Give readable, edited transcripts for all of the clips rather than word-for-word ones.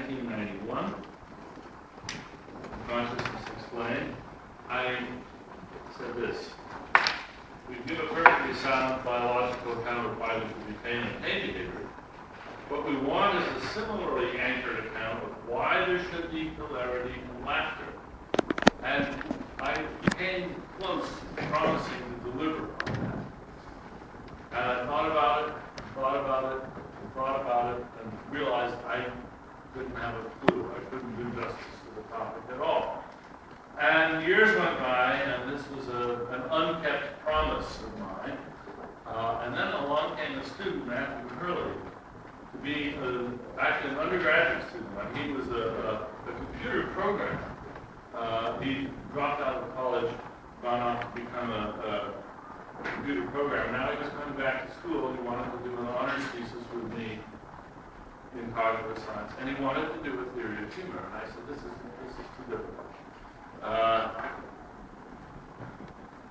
1991, Consciousness Explained, I said this: we give a perfectly sound biological account of why we should be pain and pain behavior. What we want is a similarly anchored account of why there should be hilarity and laughter. And I came close to promising to deliver on that. And I thought about it, and realized I couldn't have a clue. I couldn't do justice to the topic at all. And years went by, and this was an unkept promise of mine. And then along came a student, Matthew Hurley, to be actually an undergraduate student. He was a computer programmer. He dropped out of college, gone off to become a computer programmer. Now he was coming back to school. He wanted to do an honors thesis with me in cognitive science, and he wanted to do a theory of humor. And I said, this is too difficult.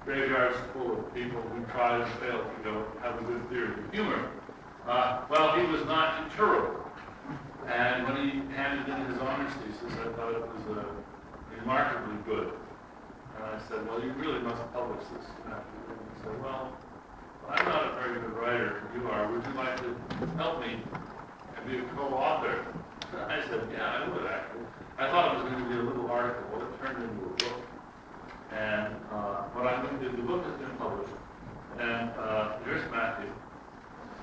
Graveyards full of people who tried and failed to go have a good theory of humor. Well, he was not deterrable. And when he handed in his honors thesis, I thought it was remarkably good. And I said, well, you really must publish this. And he said, well, I'm not a very good writer. You are. Would you like to help me and be a co-author? And I said, yeah, I would actually. I thought it was going to be a little article. Well, it turned into a book. And what I'm going to do, the book has been published. And here's Matthew.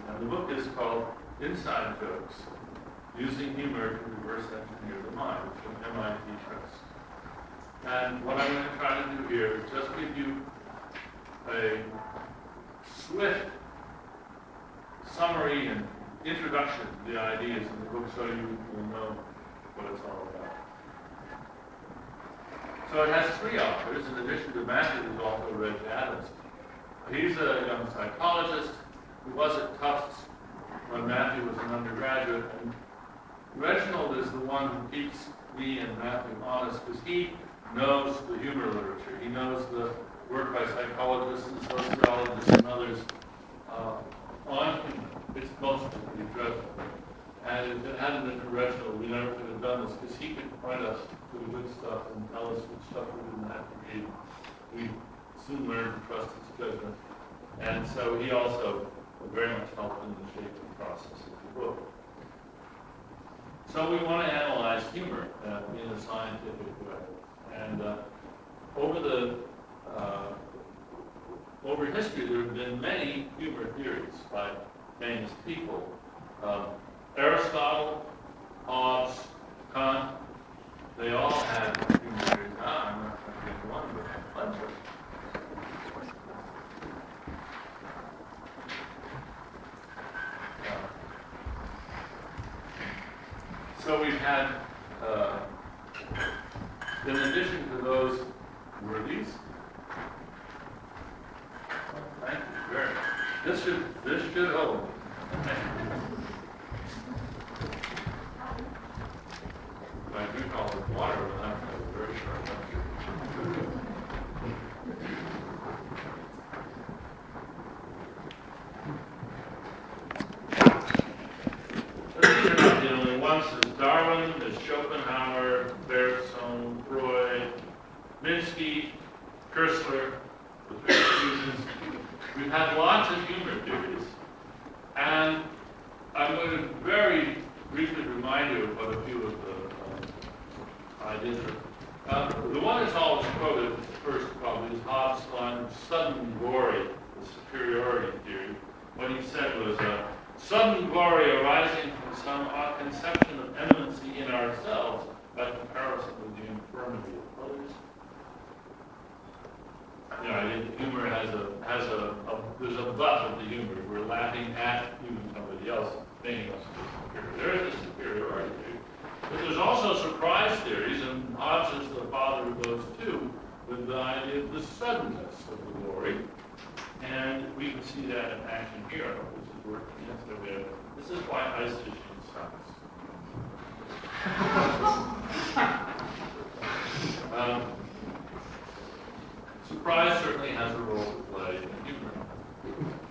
And the book is called Inside Jokes, Using Humor to Reverse Engineer the Mind. It's from MIT Press. And what I'm going to try to do here is just give you a swift summary and introduction to the ideas in the book so you will know what it's all about. So it has three authors. In addition to Matthew, there's also Reg Adams. He's a young psychologist who was at Tufts when Matthew was an undergraduate. And Reginald is the one who keeps me and Matthew honest because he knows the humor literature. He knows the work by psychologists and sociologists and others on humor. It's mostly pretty dreadful. And if it hadn't been for Reginald, we never could have done this because he could point us to the good stuff and tell us what stuff we didn't have to read. We soon learned to trust his judgment. And so he also very much helped in the shaping process of the book. So we want to analyze humor in a scientific way. And over history, there have been many humor theories by famous people. Aristotle, Hobbes, Kant, they all had humor theories. I'm not going to get one, but a bunch of them. So we've had, in addition to those worthies, thank you very much. This should hold. I do call it water, but I'm very sure. These are not the only ones. There's Darwin, there's Schopenhauer, Bergson, Freud, Minsky, Kurzweil, the Fusions. We've had lots of humor theories. And I'm going to very briefly remind you of what a few of the ideas are. The one that's always quoted first probably is Hobbes on sudden glory, the superiority theory. What he said was, sudden glory arising from some conception of eminency in ourselves by comparison with the infirmity of others. You know, I think humor there's a butt of the humor. We're laughing at even somebody else making us superior. There is a superiority theory. But there's also surprise theories, and Hobbes is the father of those too, with the idea of the suddenness of the glory. And we can see that in action here, which is working against the way. This is why isolation sucks. Surprise certainly has a role to play in humor.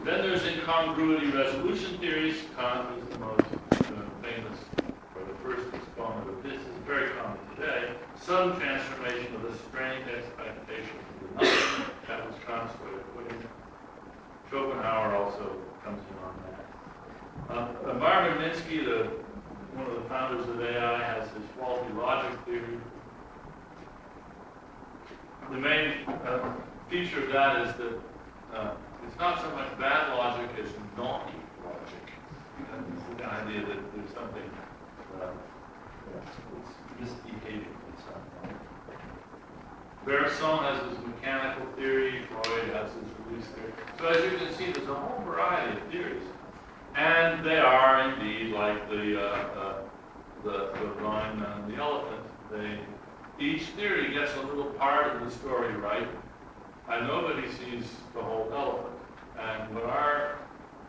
Then there's incongruity resolution theories. Kant is the most famous, or the first exponent of some transformation of the strange expectation of the nothing that was transferred. Schopenhauer also comes in on that. Marvin Minsky, one of the founders of AI, has this faulty logic theory. The main feature of that is that it's not so much bad logic as naughty logic. It's the idea that there's something it's misbehaving in some way. Bergson has his mechanical theory, Freud has his release theory. So as you can see, there's a whole variety of theories. And they are indeed like the rhyme and the elephant. Each theory gets a little part of the story right, and nobody sees the whole elephant. And what our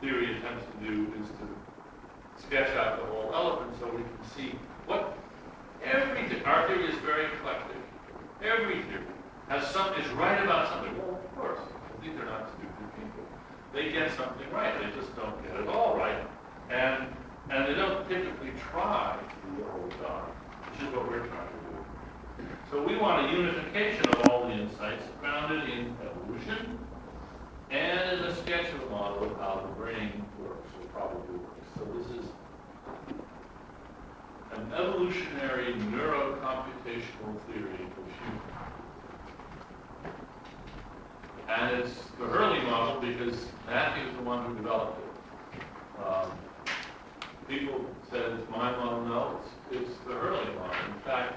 theory attempts to do is to sketch out the whole elephant so we can see what our theory is very eclectic. Every theory is right about something. Well, of course, these are not stupid people. They get something right. They just don't get it all right. And they don't typically try to do the whole job, which is what we're trying to do. So we want a unification of all the insights grounded in evolution and in a sketch of a model of how the brain works, or probably works. So this is an evolutionary neurocomputational theory of humor. And it's the Hurley model because Matthew is the one who developed it. People said it's my model. No, it's the Hurley model. In fact,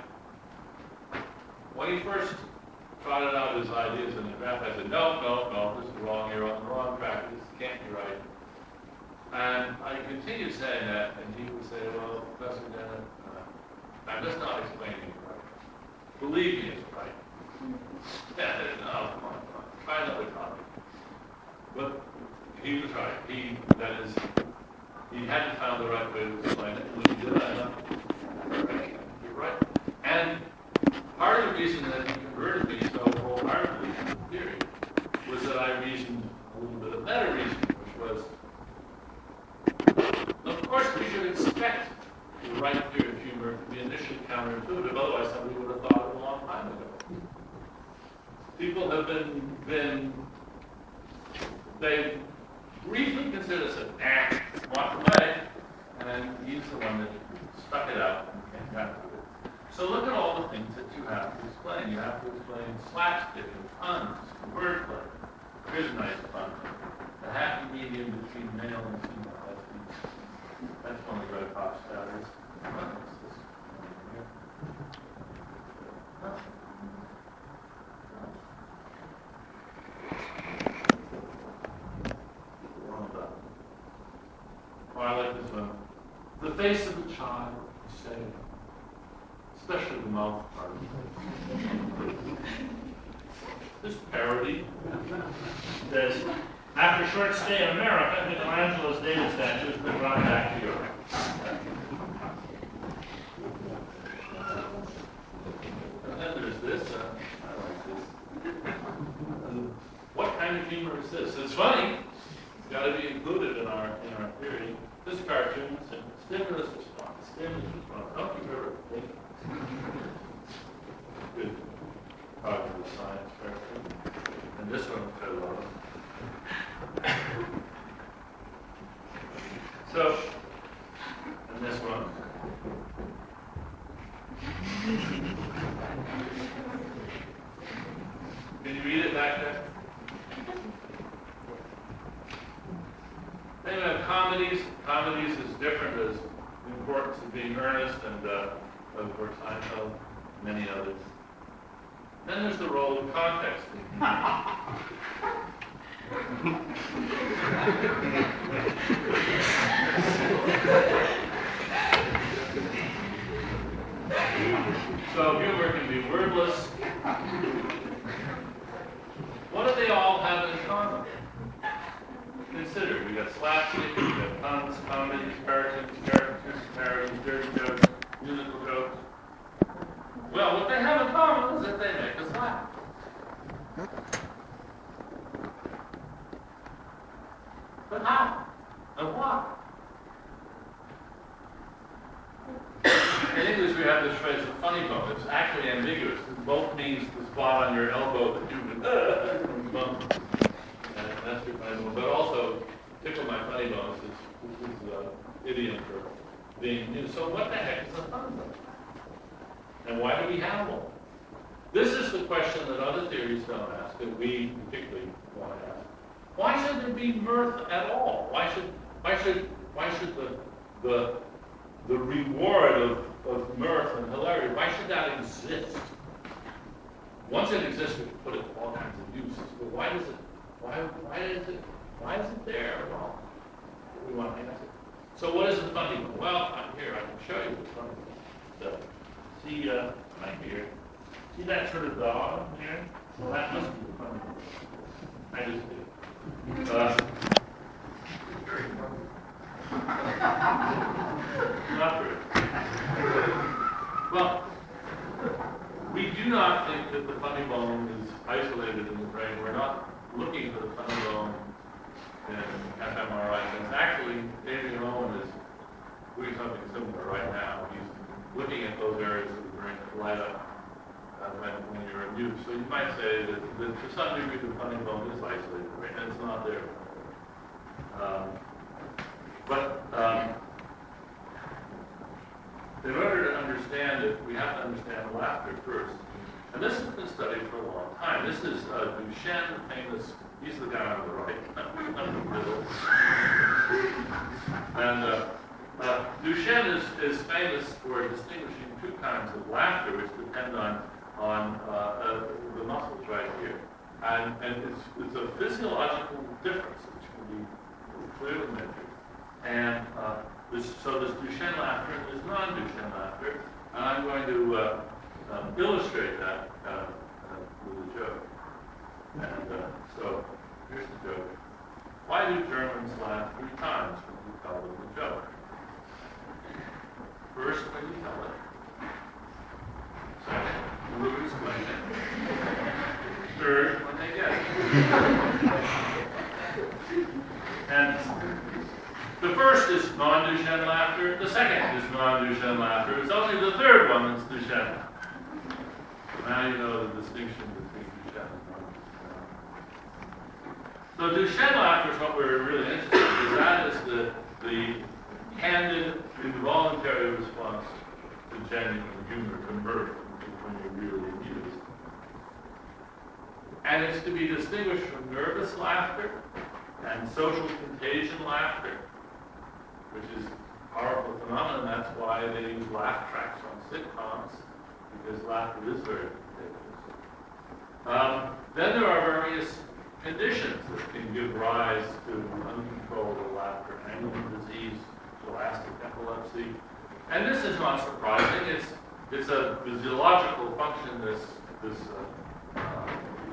when he first trotted out his ideas in the draft, I said, no, this is wrong. You're on the wrong track. This can't be right. And I continued saying that, and he would say, well, Professor Dennett, I'm just not explaining it right. Believe me, it's right. Yeah, no, come on. Try another topic. But he was right. He hadn't found the right way to explain it. When he did, I thought, you're right. And part of the reason that he converted me so wholeheartedly to the theory was that I reasoned a little bit of meta reasoning, which was, of course, we should expect the right theory of humor to be initially counterintuitive, otherwise somebody would have thought it a long time ago. People have they briefly consider this an walk away, and he's the one that stuck it out and came back with it. So look at all the things that you have to explain. You have to explain slapstick and puns, wordplay. Here's a nice pun. The happy medium between male and female. That's one of the red pop stars. Oh, I like this one. The face of a child, say, especially the mouth part. This parody says, after a short stay in America, Michelangelo's David statue has been brought back to Europe. And then there's this. I like this. What kind of humor is this? It's funny. It's got to be included in our theory. This cartoon is stimulus response. Don't you ever think? Good cognitive science cartoon. And this one I love. So, and this one. Can you read it back there? Then we have comedies. Comedies is different as the importance of being earnest, and of course Seinfeld, many others. Then there's the role of context. So humor can be wordless. What do they all have in common? Consider, we got slapstick, we got puns, comedies, cartoons, parodies, dirty jokes, musical jokes. Well, what they have in common is that they make us laugh. But how? And why? In English, we have have this phrase, a funny bone. It's actually ambiguous. It both means the spot on your elbow that you would bump. And that's your funny bone. But also, tickle my funny bone is idiom for being new. So what the heck is a funny bone? And why do we have one? This is the question that other theories don't ask, and we particularly want to ask. Why should there be mirth at all? Why should the reward of mirth and hilarity, why should that exist? Once it exists, we can put it to all kinds of uses. But why is it there at all? We want to ask it. So what is the funny one? Well, I'm here. I can show you the funny one. So, see, right here. See that sort of dog here? Well, that must be the funny one. I just did. Not true. Well, we do not think that the funny bone is isolated in the brain. We're not looking for the funny bone in fMRI. It's actually, Adrian Owen is doing something similar right now. He's looking at those areas of the brain that light up when you're amused. So you might say that to some degree the funny bone is isolated, right? And it's not there. In order to understand it, we have to understand laughter first. And this has been studied for a long time. This is Duchenne, famous, he's the guy on the right, I'm in the middle. And Duchenne is famous for distinguishing two kinds of laughter, which depend on the muscles right here. And it's a physiological difference, which can be clearly measured. And so there's Duchenne laughter and there's non-Duchenne laughter. And I'm going to illustrate that with a joke. And so here's the joke. Why do Germans laugh 3 times when you tell them a joke? First, when you tell it. Second, when you explain it. Third, when they get it. And the first is non-Duchenne laughter. The second is non-Duchenne laughter. It's only the third one that's Duchenne. So now you know the distinction between Duchenne and non-Duchenne. So Duchenne laughter is what we're really interested in, because that is the candid, involuntary response to genuine humor, to mirth, when you're really amused. And it's to be distinguished from nervous laughter and social contagion laughter, which is a powerful phenomenon. That's why they use laugh tracks on sitcoms, because laughter is very contagious. Then there are various conditions that can give rise to uncontrollable laughter: Angelman disease, scholastic epilepsy. And this is not surprising. It's a physiological function, this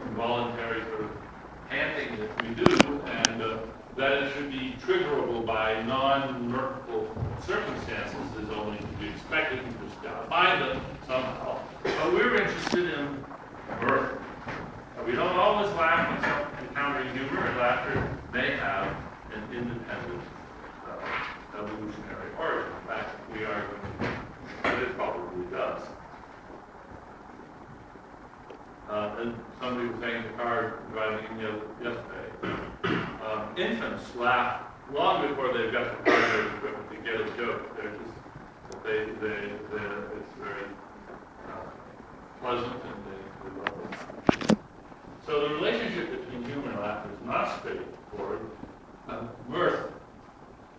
involuntary sort of panting that we do, and that it should be triggerable by non-mirthful circumstances is only to be expected. We just got to find them somehow. But we're interested in mirth. We don't always laugh when some encountering humor, and laughter may have an independent evolutionary origin. In fact, we are going to, but it probably does. And somebody was saying in the car driving in yesterday, infants laugh long before they've got the primary equipment to get a joke. They're just, it's very pleasant, and they love it. So the relationship between humor and laughter is not straightforward. Mirth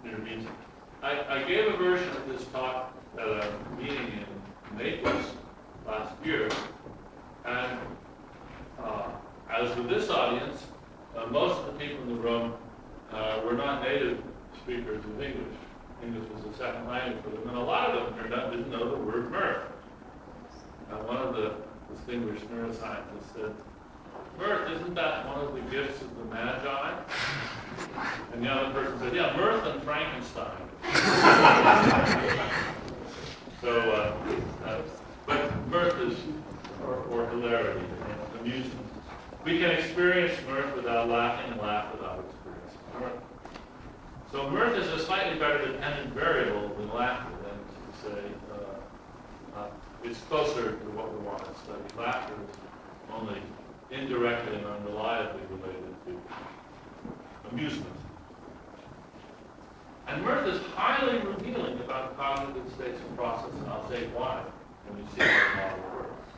intervenes. I gave a version of this talk at a meeting in Naples last year, and as with this audience, most of the people in the room were not native speakers of English. English was a second language for them, and a lot of them turned out didn't know the word mirth. One of the distinguished neuroscientists said, "Mirth, isn't that one of the gifts of the Magi?" And the other person said, "Yeah, mirth and Frankenstein." So, but mirth is or hilarity, amusement. We can experience mirth without laughing and laugh without experiencing mirth. So mirth is a slightly better dependent variable than laughter, than to say it's closer to what we want to study. Laughter is only indirectly and unreliably related to amusement. And mirth is highly revealing about cognitive states and process, and I'll say why when you see how the model works.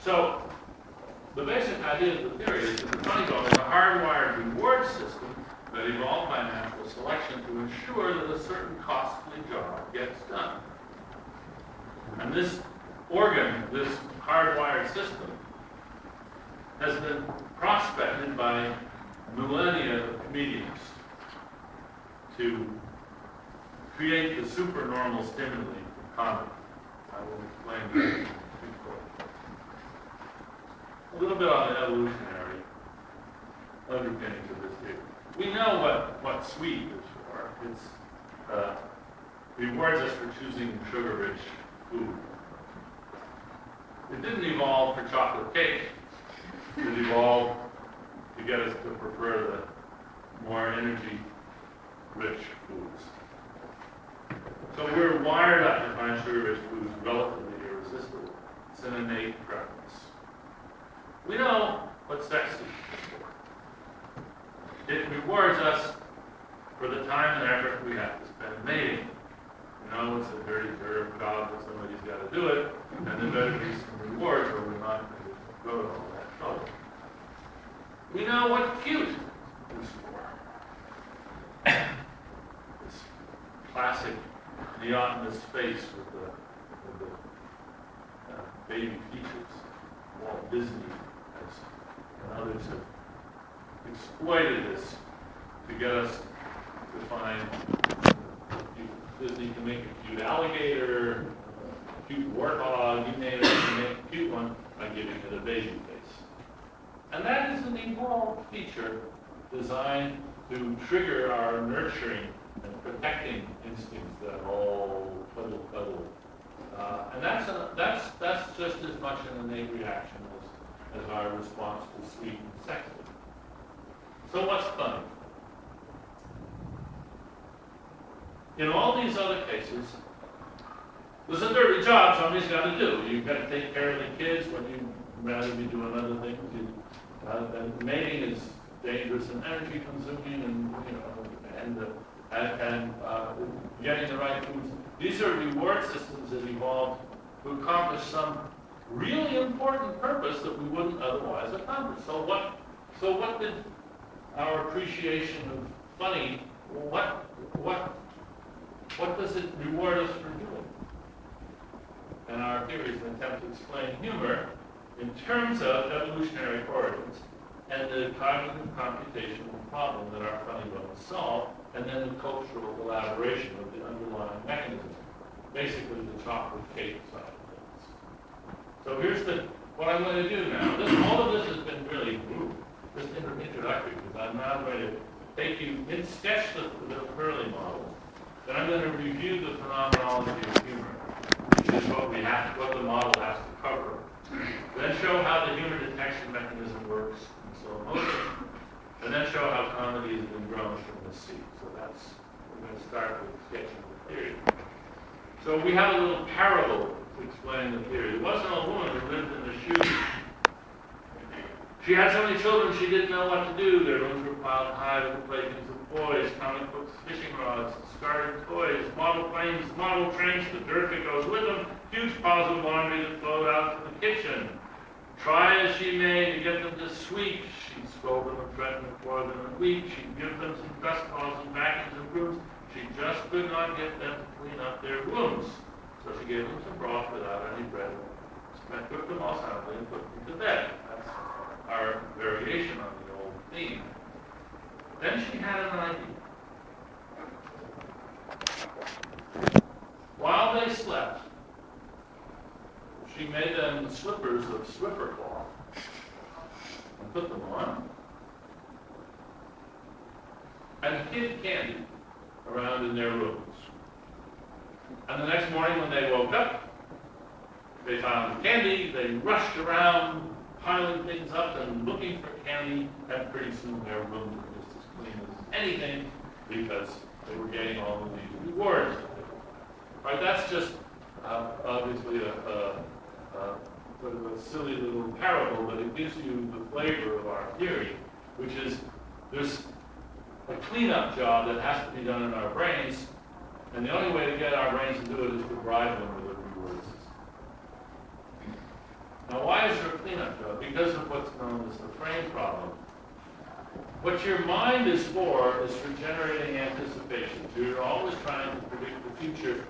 So, the basic idea of the theory is that the funny bone is a hardwired reward system that evolved by natural selection to ensure that a certain costly job gets done. And this organ, this hardwired system, has been prospected by millennia of comedians to create the supernormal stimuli for comedy. I will explain that. A little bit on the evolutionary underpinnings of this theory. We know what sweet is for. It rewards us for choosing sugar-rich food. It didn't evolve for chocolate cake. It evolved to get us to prefer the more energy-rich foods. So we're wired up to find sugar-rich foods relatively irresistible. It's an innate preference. We know what sex is for. It rewards us for the time and effort we have to spend mating. You know, it's a dirty job, but somebody's got to do it, and there better be some rewards or we're not going to go to all that trouble. We know what cute is for. This classic neotenous face with the baby features. Walt Disney and others have exploited this to get us to find Disney can make a cute alligator, a cute warthog, you name it, can make a cute one by giving it a baby face. And that is an evolved feature designed to trigger our nurturing and protecting instincts that all cuddle. And that's just as much an innate reaction as our response to sweet and sexy. So what's funny? In all these other cases, there's a dirty job somebody's got to do. You've got to take care of the kids when you'd rather be doing other things. And mating is dangerous and energy consuming, and getting the right foods. These are reward systems that evolved to accomplish some really important purpose that we wouldn't otherwise accomplish. So what did our appreciation of funny, what does it reward us for doing? And our theory is an attempt to explain humor in terms of evolutionary origins and the cognitive computational problem that our funny bones solve, and then the cultural elaboration of the underlying mechanism, basically the chocolate cake side of things. So here's what I'm going to do now. All of this has been really just introductory, because I'm now going to take you sketch the Hurley model. Then I'm going to review the phenomenology of humor, which is what the model has to cover. Then show how the humor detection mechanism works in slow motion, and then show how comedy has been grown from the seed. So we're going to start with sketching the theory. So we have a little parable to explain the theory. There wasn't a woman who lived in the shoes. She had so many children she didn't know what to do. Their rooms were piled high with the playthings of boys, comic books, fishing rods, discarded toys, model planes, model trains, the dirt that goes with them, huge piles of laundry that flowed out to the kitchen. Try as she may to get them to sweep, she'd scold them and threaten for them and weep. She'd give them some dust balls and vacuums and brooms. She just could not get them to clean up their rooms. So she gave them some broth without any bread, and cooked them all silently and put them to bed. That's our variation on the old theme. Then she had an idea. While they slept, she made them slippers of Swiffer cloth and put them on, and hid candy around in their rooms. And the next morning when they woke up, they found the candy, they rushed around piling things up and looking for candy, and pretty soon their rooms were just as clean as anything because they were getting all of these rewards. Right, that's just obviously sort of a silly little parable, but it gives you the flavor of our theory, which is there's a cleanup job that has to be done in our brains, and the only way to get our brains to do it is to bribe them with a reward system. Now, why is there a cleanup job? Because of what's known as the frame problem. What your mind is for generating anticipation. So you're always trying to predict the future,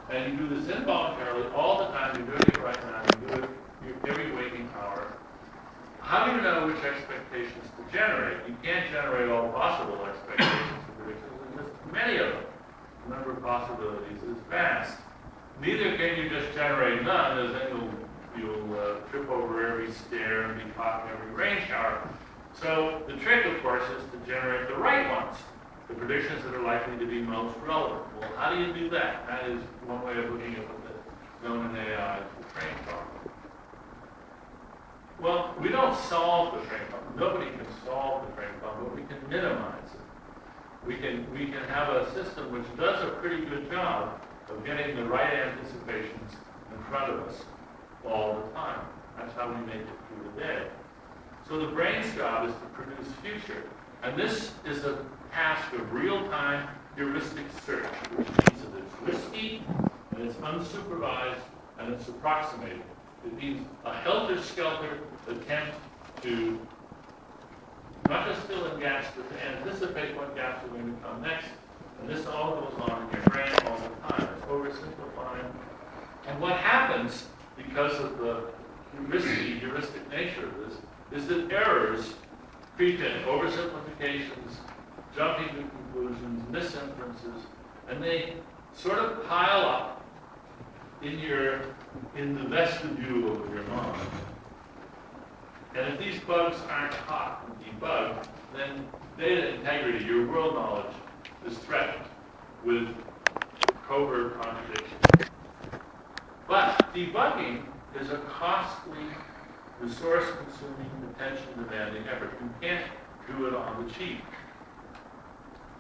and you do this involuntarily all the time. You're doing it right now. You do it every waking hour. How do you know which expectations to generate? You can't generate all possible expectations and predictions. There's just many of them. The number of possibilities is vast. Neither can you just generate none, as then you'll trip over every stair and be caught in every rain shower. So the trick, of course, is to generate the right ones, the predictions that are likely to be most relevant. Well, how do you do that? That is one way of looking at what's known in AI as the frame problem. Well, we don't solve the frame problem. Nobody can solve the frame problem, but we can minimize it. We can have a system which does a pretty good job of getting the right anticipations in front of us all the time. That's how we make it through the day. So the brain's job is to produce future. And this is a task of real-time heuristic search, which means that it's risky, and it's unsupervised, and it's approximated. It means a helter-skelter attempt to not just fill in gaps, but to anticipate what gaps are going to come next. And this all goes on in your brain all the time. It's oversimplifying. And what happens, because of the heuristic nature of this, is that errors creep in, oversimplifications, jumping to conclusions, misinferences, and they sort of pile up in the vestibule of your mind. And if these bugs aren't caught and debugged, then data integrity, your world knowledge, is threatened with covert contradictions. But debugging is a costly, resource-consuming, attention-demanding effort. You can't do it on the cheap.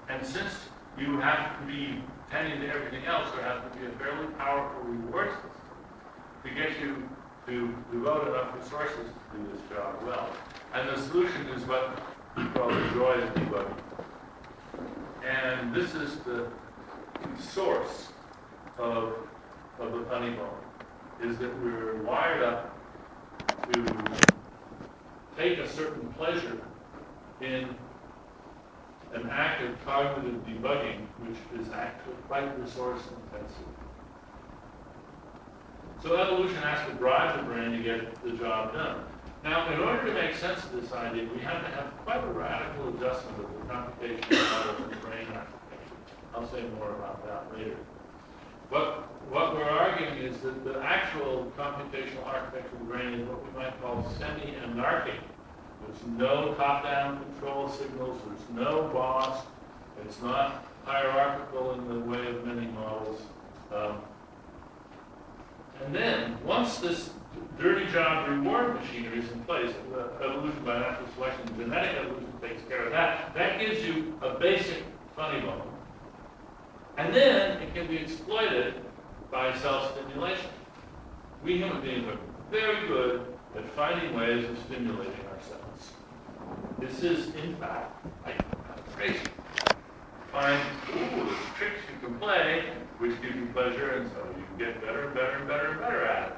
And since you have to be tending to everything else, there has to be a fairly powerful reward system to get you to devote enough resources to do this job well. And the solution is what we call the joy of debugging. And this is the source of the funny bone, is that we're wired up to take a certain pleasure in an act of cognitive debugging, which is actually quite resource intensive. So evolution has to drive the brain to get the job done. Now, in order to make sense of this idea, we have to have quite a radical adjustment of the computational models of the brain architecture. I'll say more about that later. But what we're arguing is that the actual computational architecture of the brain is what we might call semi-anarchic. There's no top-down control signals, there's no boss, it's not hierarchical in the way of many models. And then, once this dirty job reward machinery is in place, evolution by natural selection, genetic evolution takes care of that. That gives you a basic funny bone. And then it can be exploited by self-stimulation. We human beings are very good at finding ways of stimulating ourselves. This is, in fact, like crazy. Find, there's tricks you can play, which give you pleasure, and so you can get better and better and better and better at it.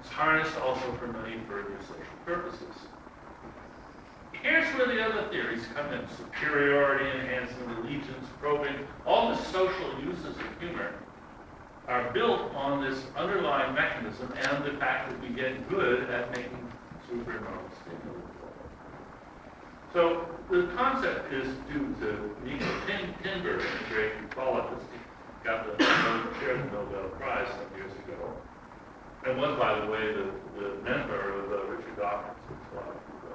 It's harnessed also for many further social purposes. Here's where the other theories come in. Superiority enhancing, allegiance, probing, all the social uses of humor are built on this underlying mechanism and the fact that we get good at making supernormal stimuli. So the concept is due to Nico Tinbergen, a great ufologist. He got shared the Nobel Prize some years ago, and was, by the way, the mentor of Richard Dawkins, which a lot of people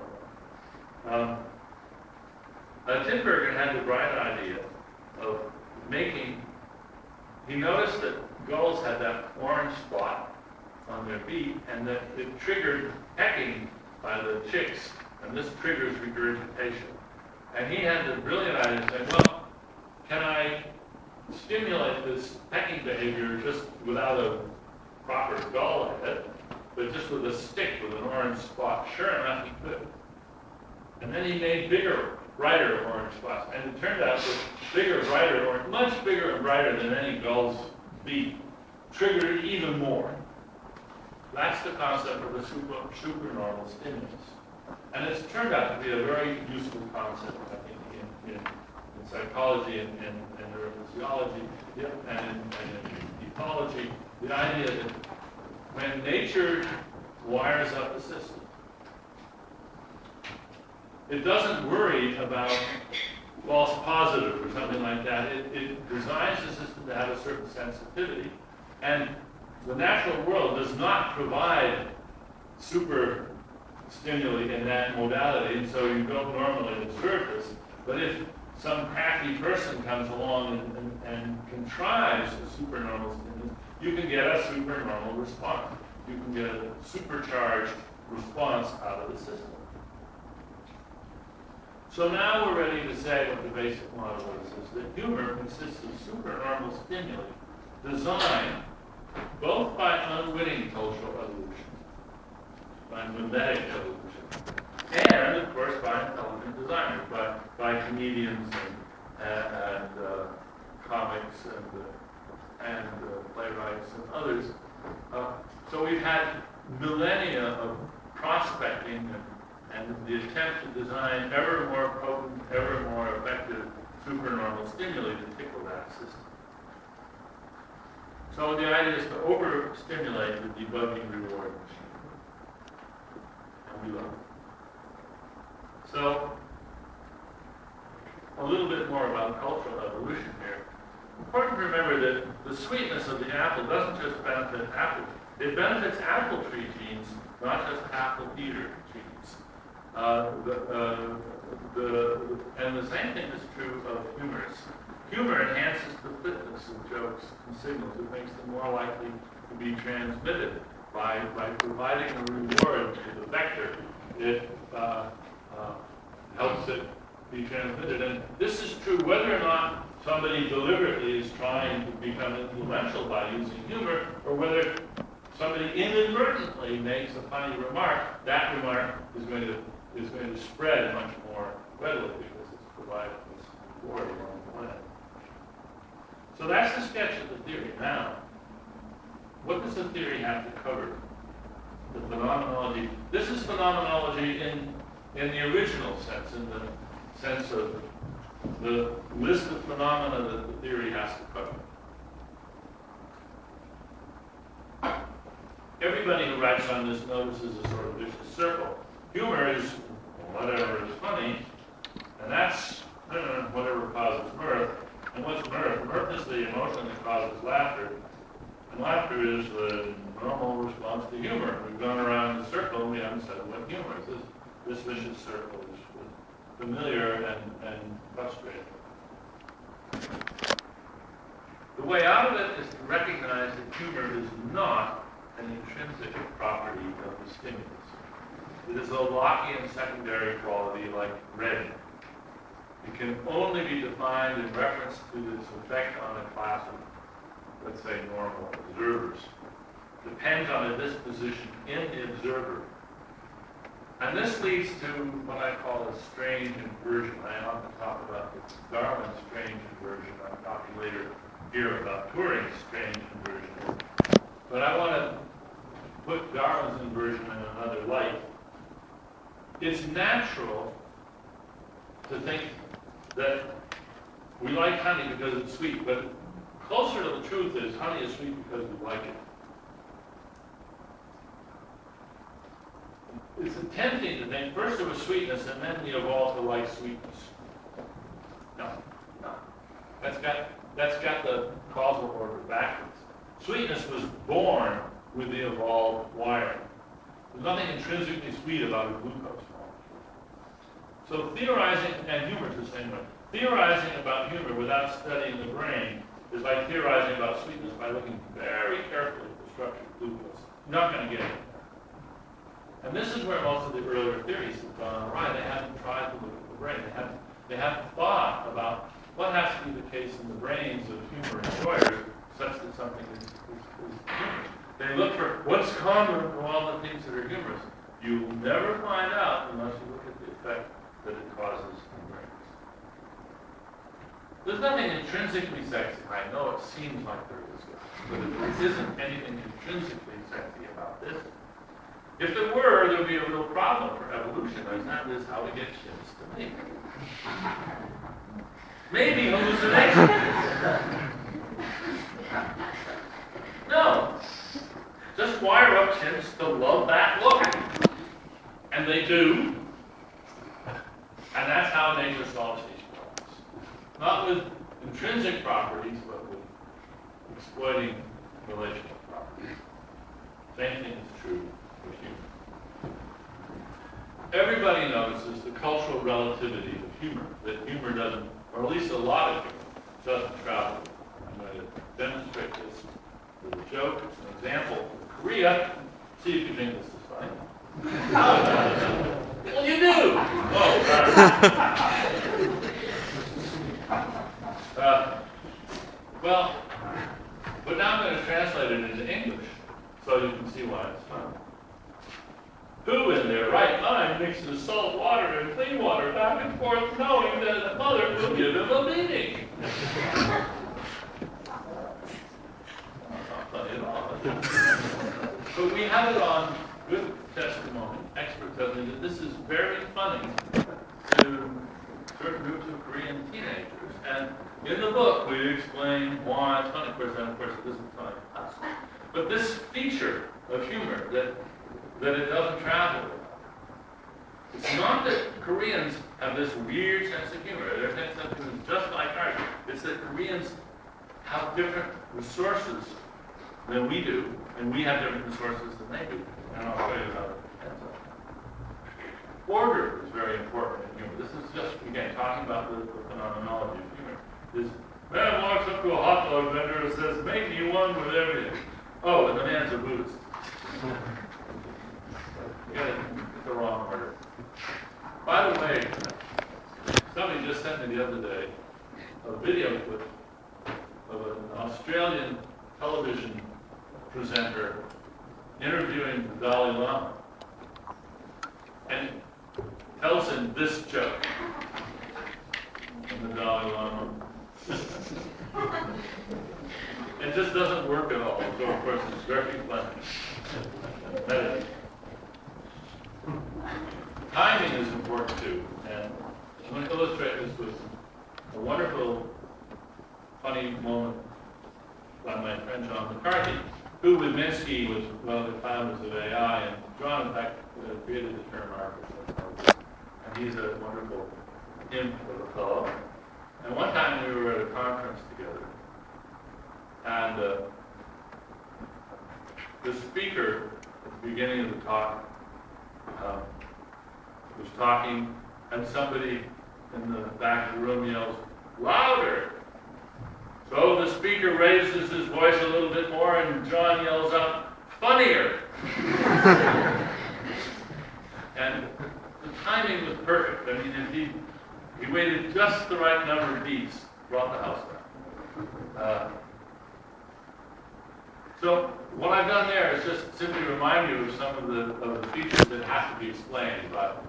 know. Tinbergen had the bright idea of making. He noticed that gulls had that orange spot on their beak, and that it triggered pecking by the chicks, and this triggers regurgitation. And he had the brilliant idea of saying, well, can I stimulate this pecking same behavior just without a proper gull head, but just with a stick with an orange spot. Sure enough, he could. And then he made bigger, brighter orange spots. And it turned out that bigger, brighter orange, much bigger and brighter than any gull's beak, triggered even more. That's the concept of a supernormal stimulus. And it's turned out to be a very useful concept, I think, in psychology and neurophysiology and in ecology. The idea that when nature wires up a system, it doesn't worry about false positive or something like that. It designs the system to have a certain sensitivity. And the natural world does not provide super stimuli in that modality, and so you don't normally observe this. But if some happy person comes along and contrives a supernormal stimulus, you can get a supernormal response. You can get a supercharged response out of the system. So now we're ready to say what the basic model is that humor consists of supernormal stimuli designed both by unwitting cultural evolution, by mimetic evolution, and of course by intelligent designers, by comedians and comics and playwrights and others. So we've had millennia of prospecting and the attempt to design ever more potent, ever more effective supernormal stimuli to tickle that system. So the idea is to overstimulate the debugging reward machine. And we love it. So, a little bit more about cultural evolution here. Important to remember that the sweetness of the apple doesn't just benefit apples. It benefits apple tree genes, not just apple eater genes. And the same thing is true of humors. Humor enhances the fitness of jokes and signals. It makes them more likely to be transmitted by providing a reward to the vector. It helps it be transmitted. And this is true whether or not somebody deliberately is trying to become influential by using humor, or whether somebody inadvertently makes a funny remark. That remark is going to spread much more readily because it's provided this reward along the way. So that's the sketch of the theory. Now, what does the theory have to cover? The phenomenology. This is phenomenology in the original sense, in the sense of the list of phenomena that the theory has to cover. Everybody who writes on this notices a sort of vicious circle. Humor is whatever is funny, and that's whatever causes mirth. And what's mirth? Mirth is the emotion that causes laughter. And laughter is the normal response to humor. We've gone around the circle and we haven't said what humor is. This vicious circle is familiar and frustrating. The way out of it is to recognize that humor is not an intrinsic property of the stimulus. It is a Lockean secondary quality like red. It can only be defined in reference to its effect on a class of, let's say, normal observers. Depends on a disposition in the observer. And this leads to what I call a strange inversion. I often talk about the Darwin strange inversion. I'll talk later here about Turing's strange inversion. But I want to put Darwin's inversion in another light. It's natural to think that we like honey because it's sweet, but closer to the truth is honey is sweet because we like it. It's tempting to think first there was sweetness and then we evolved to like sweetness. No. That's got the causal order backwards. Sweetness was born with the evolved wiring. There's nothing intrinsically sweet about a glucose molecule. So theorizing, and humor is the same way, theorizing about humor without studying the brain is like theorizing about sweetness by looking very carefully at the structure of glucose. You're not going to get it. And this is where most of the earlier theories have gone awry. They haven't tried to look at the brain. They haven't thought about what has to be the case in the brains of humor enjoyers such that something is humorous? They look for what's common to all the things that are humorous. You will never find out unless you look at the effect that it causes in brains. There's nothing intrinsically sexy. I know it seems like there is, but there isn't anything intrinsically sexy about this. If there were, there would be a real problem for evolution, and that is how to get chimps to mate. Maybe hallucination. No. Just wire up chimps to love that look. And they do. And that's how nature solves these problems. Not with intrinsic properties, but with exploiting relational properties. Same thing is true for humor. Everybody notices the cultural relativity of humor, that humor doesn't, or at least a lot of humor, doesn't travel. I'm going to demonstrate this with a joke. It's an example from Korea. See if you think this is funny. Well, you do. Well, but now I'm going to translate it into English so you can see why it's funny. Who in their right mind mixes salt water and clean water back and forth knowing that the mother will give him a beating? Not funny at all. But we have it on good testimony, expert testimony, that this is very funny to certain groups of Korean teenagers. And in the book, we explain why it's funny. Of course, it isn't funny to us. But this feature of humor that it doesn't travel with. It's not that Koreans have this weird sense of humor. Their sense of humor is just like ours. It's that Koreans have different resources than we do, and we have different resources than they do. And I'll show you how it depends on. Order is very important in humor. This is just, again, talking about the phenomenology of humor. This man walks up to a hot dog vendor and says, "Make me one with everything." Oh, and the man's a Buddhist. You got it the wrong order. By the way, somebody just sent me the other day a video clip of an Australian television presenter interviewing the Dalai Lama, and tells him this joke. And the Dalai Lama. It just doesn't work at all. So of course it's very funny. Timing is important too, and I'm going to illustrate this with a wonderful, funny moment by my friend John McCarthy, who with Minsky was one of the founders of AI, and John in fact created the term artificial. And he's a wonderful imp of a fellow. And one time we were at a conference together, and the speaker at the beginning of the talk was talking, and somebody in the back of the room yells, "Louder!" So the speaker raises his voice a little bit more, and John yells out, "Funnier!" And the timing was perfect. I mean, if he waited just the right number of beats, brought the house down. So what I've done there is just simply remind you of some of the features that have to be explained about,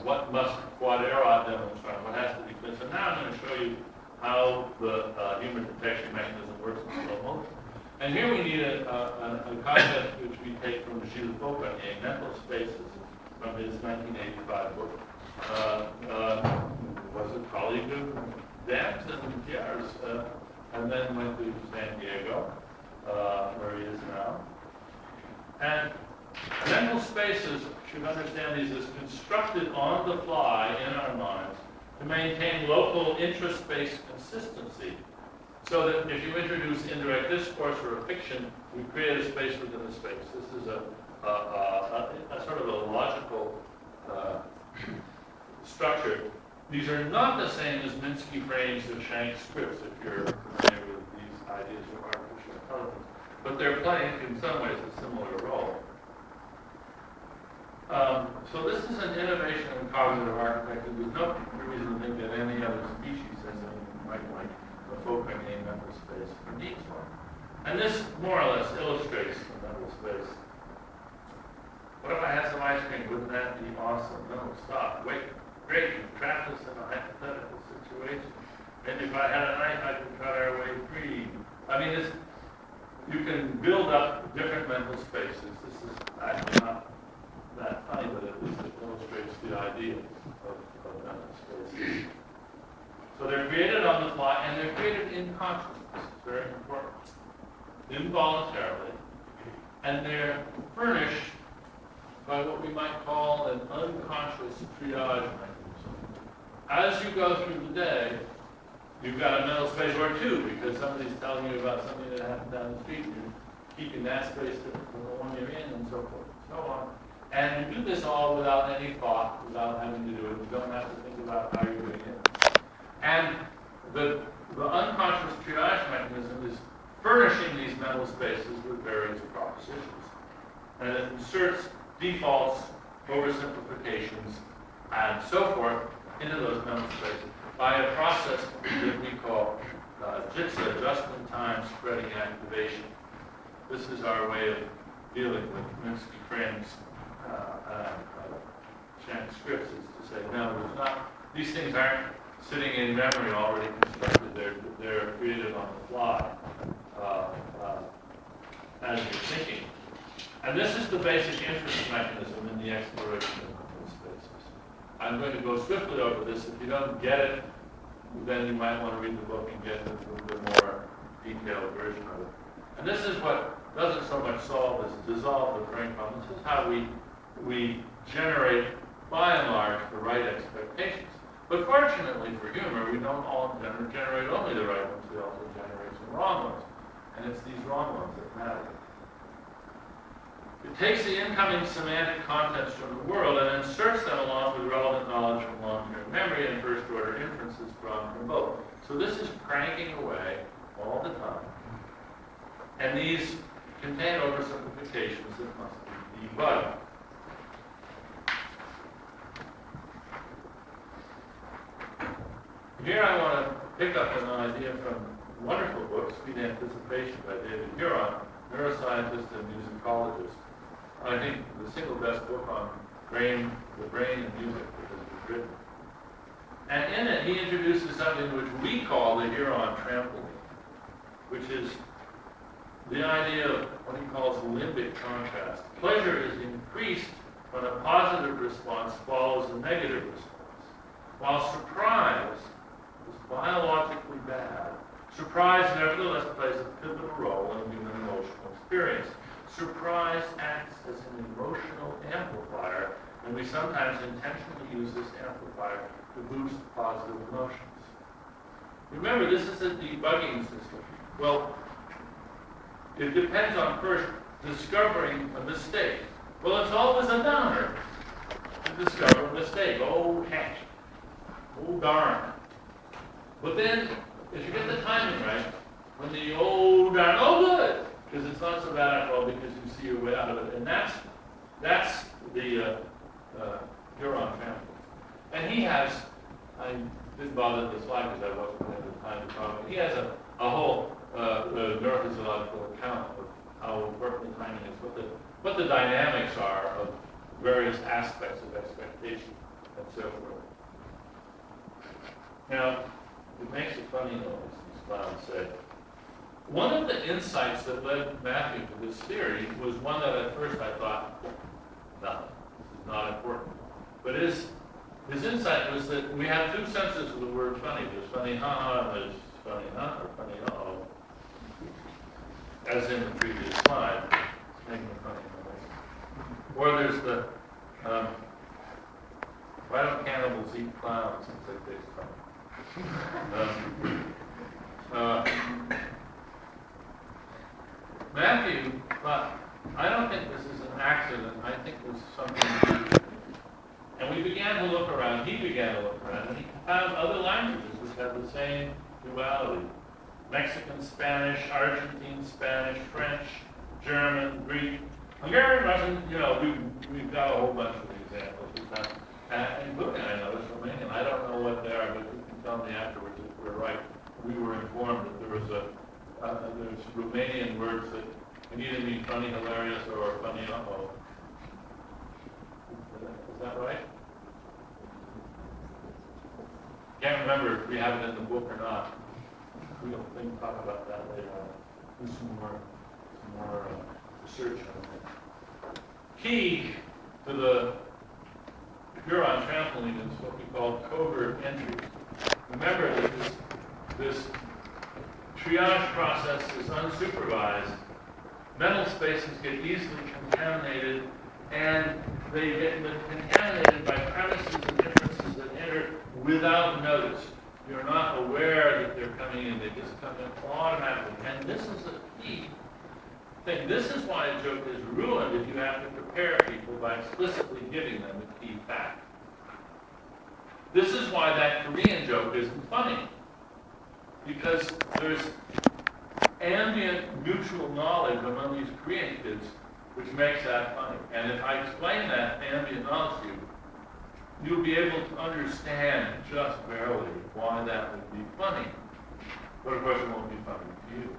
what must quad erat demonstrate, what has to be clear. So now I'm going to show you how the human detection mechanism works in slow motion. And here we need a concept which we take from Gilles Beaucanier, mental spaces, from his 1985 book. Was a colleague of Dan's and Pierre's, and then went to San Diego, where he is now. And mental spaces, should understand these as constructed on the fly in our minds to maintain local interest-based consistency, so that if you introduce indirect discourse or a fiction, we create a space within a space. This is a sort of a logical structure. These are not the same as Minsky frames or Shank scripts, if you're familiar with these ideas of artificial intelligence. But they're playing, in some ways, a similar role. So this is an innovation in cognitive architecture. There's no reason to think that any other species has anything might like a focal A mental space from each one. And this more or less illustrates the mental space. What if I had some ice cream? Wouldn't that be awesome? No, stop. Wait. Great, you've trapped us in a hypothetical situation. Maybe if I had a knife, I could cut our way free. I mean, you can build up different mental spaces. This is actually not that funny, but at least it illustrates the idea of mental spaces. So they're created on the fly, and they're created in consciousness. It's very important. Involuntarily. And they're furnished by what we might call an unconscious triage mechanism. As you go through the day, you've got a mental space or two, because somebody's telling you about something that happened down the street, and you're keeping that space different from the one you're in, and so forth and so on. And you do this all without any thought, without having to do it. You don't have to think about how you're doing it. And the unconscious triage mechanism is furnishing these mental spaces with various propositions. And it inserts defaults, oversimplifications, and so forth into those mental spaces by a process that we call JITSA, just-in-time spreading activation. This is our way of dealing with Minsky frames and scripts, is to say, no, there's not, these things aren't sitting in memory already constructed, they're created on the fly as you're thinking. And this is the basic interest mechanism in the exploration of mental spaces. I'm going to go swiftly over this. If you don't get it, then you might want to read the book and get a little bit more detailed version of it. And this is what doesn't so much solve as dissolve the frame problem. This is how we generate, by and large, the right expectations. But fortunately for humor, we don't all generate only the right ones, we also generate some wrong ones. And it's these wrong ones that matter. It takes the incoming semantic contents from the world and inserts them along with relevant knowledge from long-term memory and first-order inferences drawn from both. So this is cranking away all the time. And these contain oversimplifications that must be debugged. Here I want to pick up an idea from a wonderful book, Sweet Anticipation by David Huron, neuroscientist and musicologist. I think the single best book on the brain and music that has been written. And in it, he introduces something which we call the Huron trampoline, which is the idea of what he calls limbic contrast. Pleasure is increased when a positive response follows a negative response, while surprise is biologically bad. Surprise nevertheless plays a pivotal role in human emotional experience. Surprise acts as an emotional amplifier, and we sometimes intentionally use this amplifier to boost positive emotions. Remember, this is a debugging system. Well, it depends on first discovering a mistake. Well, it's always a downer to discover a mistake. Oh, heck. Oh, darn. But then, if you get the timing right, when the oh, darn, oh, good, because it's not so bad after all because you see your way out of it. And that's the Huron family. And he has, I didn't bother to slide because I wasn't going to have the time to talk, but he has a whole neurophysiological account of how important the timing is, what the dynamics are of various aspects of expectation and so forth. Now, it makes a funny noise, these clowns say. One of the insights that led Matthew to this theory was one that at first I thought, no, this is not important. But his insight was that we have two senses of the word funny. There's funny ha-ha and there's funny huh or funny uh-oh. As in the previous slide, it's making a funny noise. Or there's the, why don't cannibals eat clowns since they taste funny? Matthew thought, I don't think this is an accident. I think there's something. And we began to look around. He began to look around, and he found other languages which have the same duality. Mexican Spanish, Argentine Spanish, French, German, Greek, Hungarian, Russian. You know, we've got a whole bunch of examples. Including, I noticed, Romanian. I don't know what they are, but you can tell me afterwards if we're right. we were informed that there was there's Romanian words that can either mean funny, hilarious, or funny, uh-oh. Is that right? Can't remember if we have it in the book or not. We'll talk about that later on. Do some more research on that. Key to the Huron trampoline is what we call covert entry. Remember that this triage process is unsupervised. Mental spaces get easily contaminated, and they get contaminated by premises and inferences that enter without notice. You're not aware that they're coming in, they just come in automatically. And this is the key thing. This is why a joke is ruined if you have to prepare people by explicitly giving them a key fact. This is why that Korean joke isn't funny. Because there's ambient neutral knowledge among these Korean kids which makes that funny. And if I explain that ambient knowledge to you, you'll be able to understand just barely why that would be funny. But of course it won't be funny to you.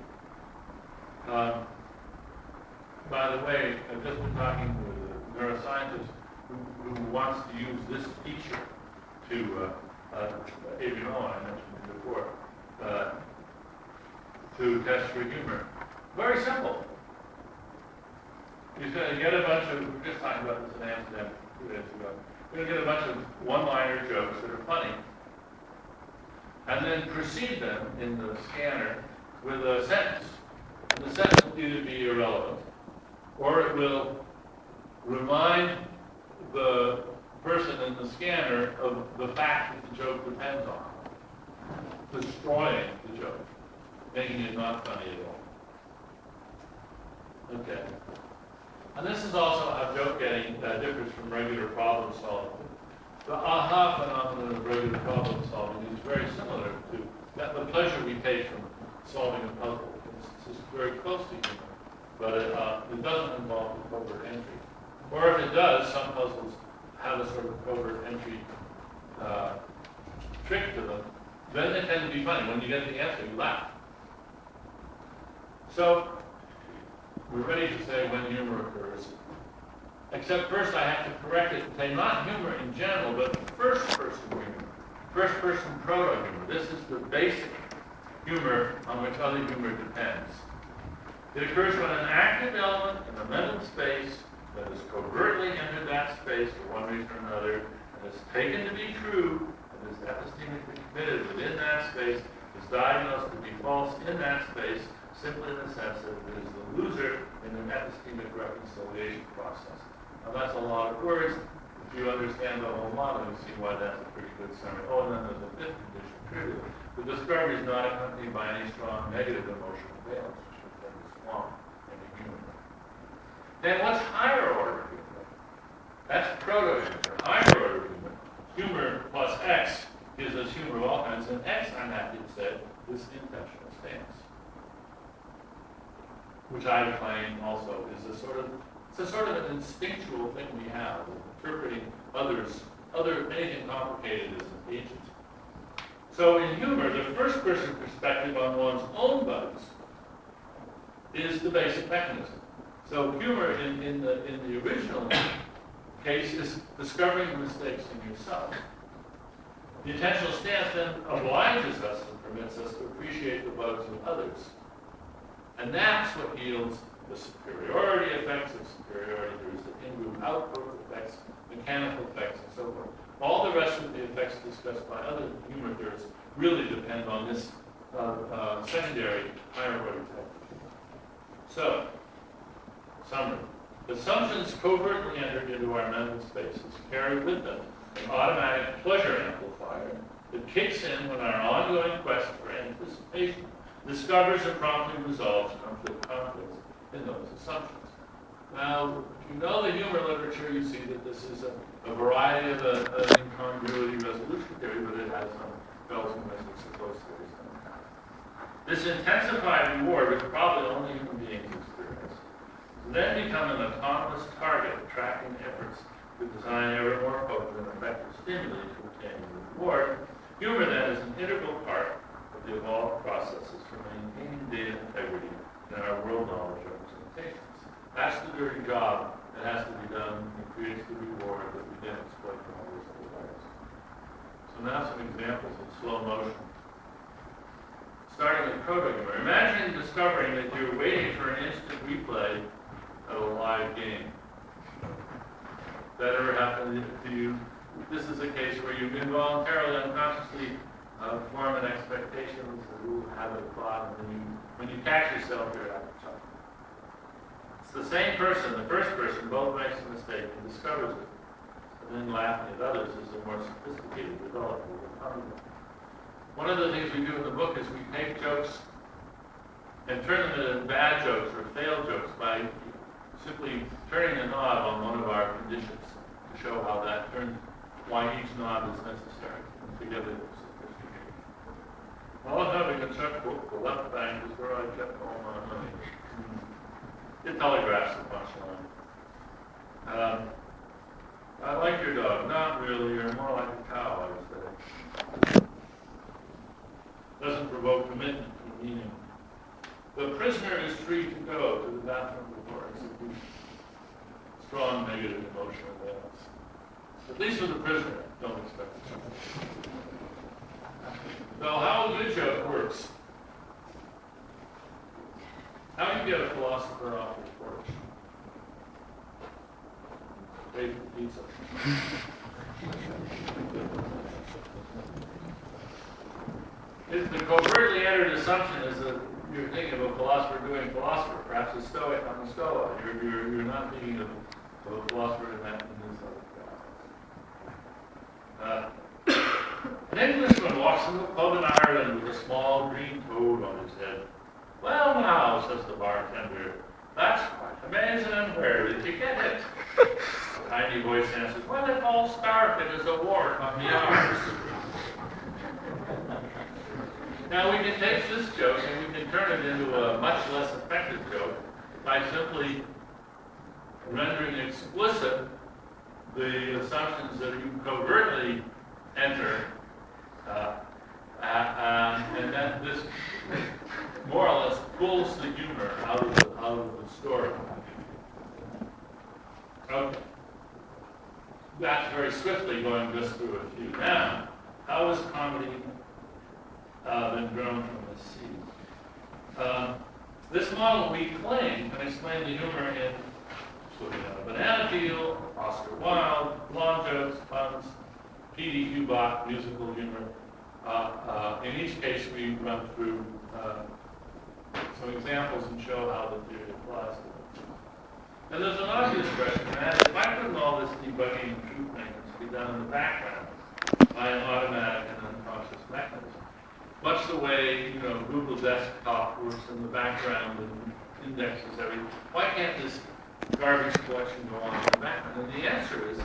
By the way, I've just been talking with a neuroscientist who wants to use this feature to, Adrian Owen, I mentioned it before, to test for humor. Very simple. He's going to get a bunch of, we were just talking about this in Amsterdam 2 days ago, we're going to get a bunch of one-liner jokes that are funny, and then precede them in the scanner with a sentence. And the sentence will either be irrelevant, or it will remind the person in the scanner of the fact that the joke depends on, destroying the joke, making it not funny at all. Okay. And this is also how joke getting differs from regular problem solving. The aha phenomenon of regular problem solving is very similar to the pleasure we take from solving a puzzle. It's very close to humor, but it doesn't involve a covert entry. Or if it does, some puzzles have a sort of covert entry trick to them. Then they tend to be funny. When you get the answer, you laugh. So we're ready to say when humor occurs. Except first I have to correct it and say not humor in general, but first-person humor. First-person proto-humor. This is the basic humor on which other humor depends. It occurs when an active element in a mental space that has covertly entered that space for one reason or another and is taken to be true and is epistemically committed within that space is diagnosed to be false in that space simply in the sense that it is the loser in an epistemic reconciliation process. Now that's a lot of words. If you understand the whole model, you see why that's a pretty good summary. Oh, and then there's a fifth condition, trivial. The discovery is not accompanied by any strong negative emotional valence, which is very strong in the human. Then what's higher order humor? That's proto-humor. Higher order humor. Humor plus X gives us humor of all kinds, and X, I'm happy to say, is intentional stance, which I claim also is a sort of an instinctual thing we have, interpreting anything complicated as an agent. So in humor, the first-person perspective on one's own bugs is the basic mechanism. So humor in the original case is discovering the mistakes in yourself. The intentional stance then obliges us and permits us to appreciate the bugs of others. And that's what yields the superiority effects of superiority. There's the in-group outgroup effects, mechanical effects, and so forth. All the rest of the effects discussed by other humor theorists really depend on this secondary higher order effect. So, summary. Assumptions covertly entered into our mental spaces carry with them an automatic pleasure amplifier that kicks in when our ongoing quest for anticipation discovers and promptly resolves conflicts in those assumptions. Now, if you know the humor literature, you see that this is a variety of an incongruity resolution theory, but it has some bells and whistles of those theories. This intensified reward, which probably only human beings experience, then become an autonomous target attracting efforts to design ever more potent and effective stimuli to obtain the reward. Humor then is an integral part of the evolved processes for maintaining data integrity in our world knowledge representations. That's the dirty job that has to be done and creates the reward that we then exploit from all these other layers. So now some examples in slow motion. Starting with proto-humor. Imagine discovering that you're waiting for an instant replay of a live game. That ever happened to you? This is a case where you involuntarily, unconsciously form an expectation, a rule, habit, thought, and then when you catch yourself, you're out of touch. It's the same person, the first person, both makes a mistake and discovers it. And then laughing at others is a more sophisticated development of the conduct. One of the things we do in the book is we take jokes and turn them into bad jokes or failed jokes by simply turning a knob on one of our conditions to show how that turns, why each knob is necessary. And together it's sophisticated. While having a checkbook, the left bank is where I kept all my money. It telegraphs the punchline. I like your dog. Not really. You're more like a cow, I would say. Doesn't provoke commitment to meaning. The prisoner is free to go to the bathroom before execution. Strong negative emotional balance. At least with the prisoner, don't expect it. So how a good joke works. How do you get a philosopher off your porch? Pay for pizza. The covertly entered assumption is that you're thinking of a philosopher doing philosopher, perhaps a Stoic on the Stoa. You're not thinking of a philosopher in that in this other an Englishman walks into a pub in Ireland with a small green toad on his head. Well now, says the bartender, that's quite amazing, and where did you get it? A tiny voice answers, well, it all started as a wart on the arms. Now we can take this joke and we can turn it into a much less effective joke by simply rendering explicit the assumptions that you covertly enter, and then this more or less pulls the humor out of the story. Okay. That's very swiftly going just through a few. Now, how has comedy been grown from the seed? This model we claim can explain the humor in a banana peel, Oscar Wilde, blonde jokes, puns, P.D. Hubach, musical humor. In each case, we run through some examples and show how the theory applies to them. And there's an obvious question, and that is, why couldn't all this debugging and truth makers be done in the background by an automatic and unconscious mechanism? Much the way, Google Desktop works in the background and indexes everything. Why can't this garbage collection go on in the background? And the answer is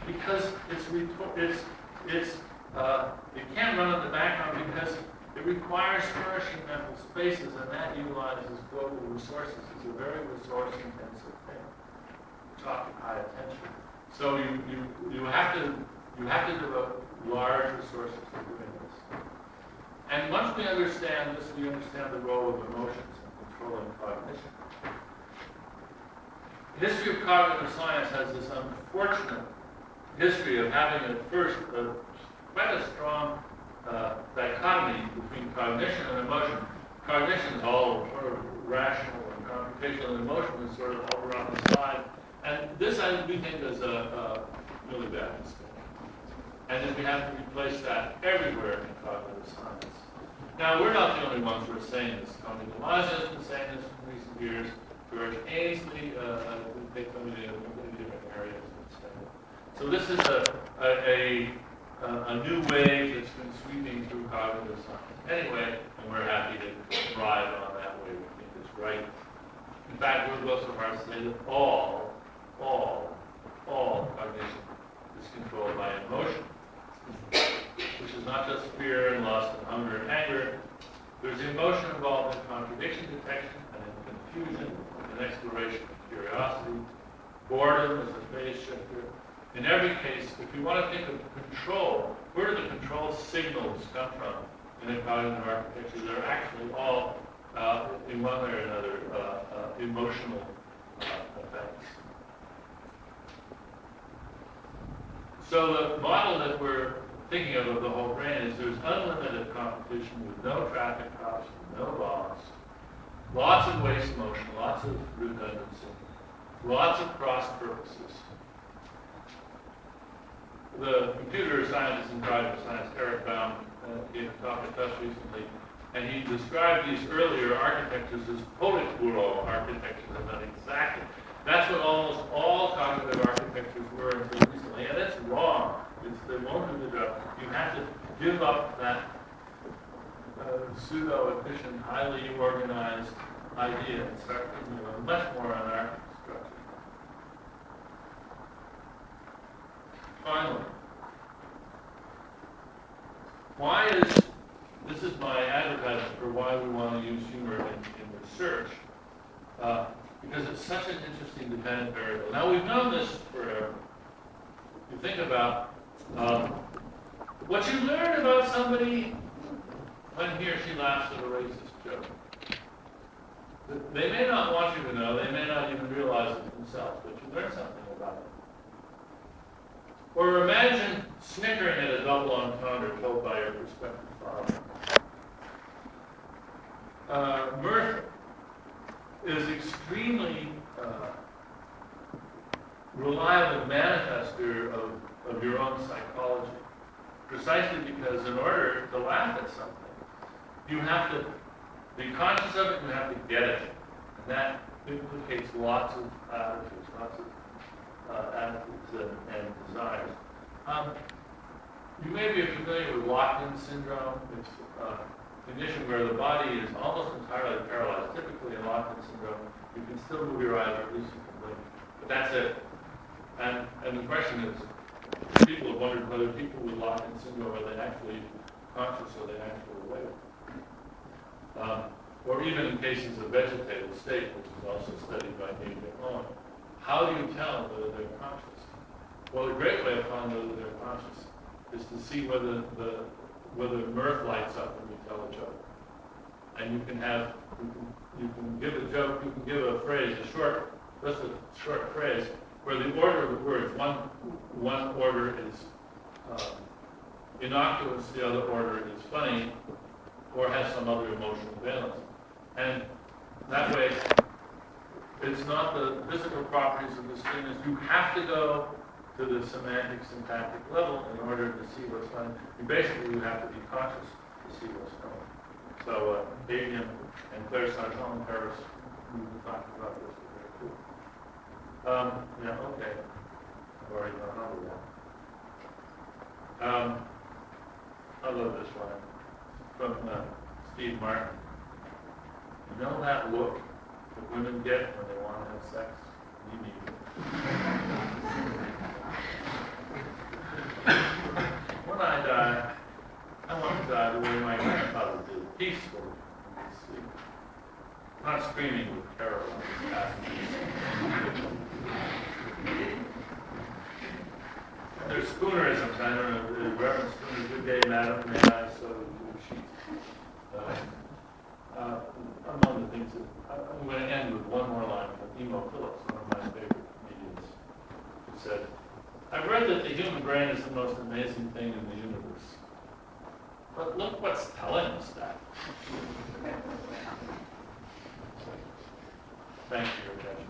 because it can't run in the background because it requires flourishing mental spaces, and that utilizes global resources. It's a very resource-intensive thing to occupy attention. So you have to devote large resources to doing this. And once we understand this, we understand the role of emotions in controlling cognition. The history of cognitive science has this unfortunate history of having at first quite a strong dichotomy between cognition and emotion. Cognition is all sort of rational and computational, and emotion is sort of over on the side. And this, we think, is a really bad mistake. And then we have to replace that everywhere in cognitive science. Now, we're not the only ones who are saying this. Tony DiMaggio has been saying this in recent years. George Ainsley, they come in completely different areas. So this is a new wave that's been sweeping through cognitive science. Anyway, and we're happy to ride on that wave. We think it's right. In fact, we'll go so far as to say that all cognition is controlled by emotion, which is not just fear and lust and hunger and anger. There's emotion involved in contradiction detection and in confusion and exploration of curiosity. Boredom is a phase shifter. In every case, if you want to think of control, where do the control signals come from in a cognitive architecture, they're actually all, in one way or another, emotional effects. So the model that we're thinking of the whole brain is there's unlimited competition with no traffic cops, no laws, lots of waste motion, lots of redundancy, lots of cross purposes. The computer scientist and cognitive science, Eric Baum, gave a talk at us recently, and he described these earlier architectures as politburo architectures, and that exactly. That's what almost all cognitive architectures were until recently, and it's wrong. They won't do the job. You have to give up that pseudo-efficient, highly organized idea and start thinking of a much more anarchic structure. Finally, this is my advertisement for why we want to use humor in research, because it's such an interesting dependent variable. Now, we've known this forever. You think about what you learn about somebody when he or she laughs at a racist joke. They may not want you to know, they may not even realize it themselves, but you learn something about it. Or imagine snickering at a double entendre told by your prospective father. Mirth is extremely reliable manifester of your own psychology, precisely because in order to laugh at something, you have to be conscious of it, you have to get it. And that implicates lots of attitudes, and desires. You may be familiar with locked-in syndrome. It's a condition where the body is almost entirely paralyzed. Typically in locked-in syndrome, you can still move your eyes, or at least you can blink. But that's it. And the question is, people have wondered whether people with locked-in syndrome, are they actually conscious or are they actually awake? Or even in cases of vegetative state, which is also studied by David Owen, how do you tell whether they're conscious? Well, a great way of telling whether they're conscious is to see whether mirth lights up when you tell a joke. And you can give a joke, you can give a phrase, just a short phrase, where the order of the words, one order is innocuous, the other order is funny, or has some other emotional valence. And that way, it's not the physical properties of the stimulus. You have to go to the semantic, syntactic level in order to see what's funny. You have to be conscious to see what's funny. So, Adrian and Claire Sargent in Paris, we talked about this. Very cool. Yeah, okay. I've already gone over that. I love this one from Steve Martin. You know that look that women get when they want to have sex? Me neither. When I die, I want to die the way my grandfather did, peacefully in his sleep. Not screaming with terror on his passages. There's Spoonerisms. I don't know, Reverend Spooner, good day, madam, may I so do sheets. Among the things that, I'm going to end with one more line from Emo Phillips, one of my favorite comedians, who said, I've read that the human brain is the most amazing thing in the universe. But look what's telling us that. Thank you for your attention.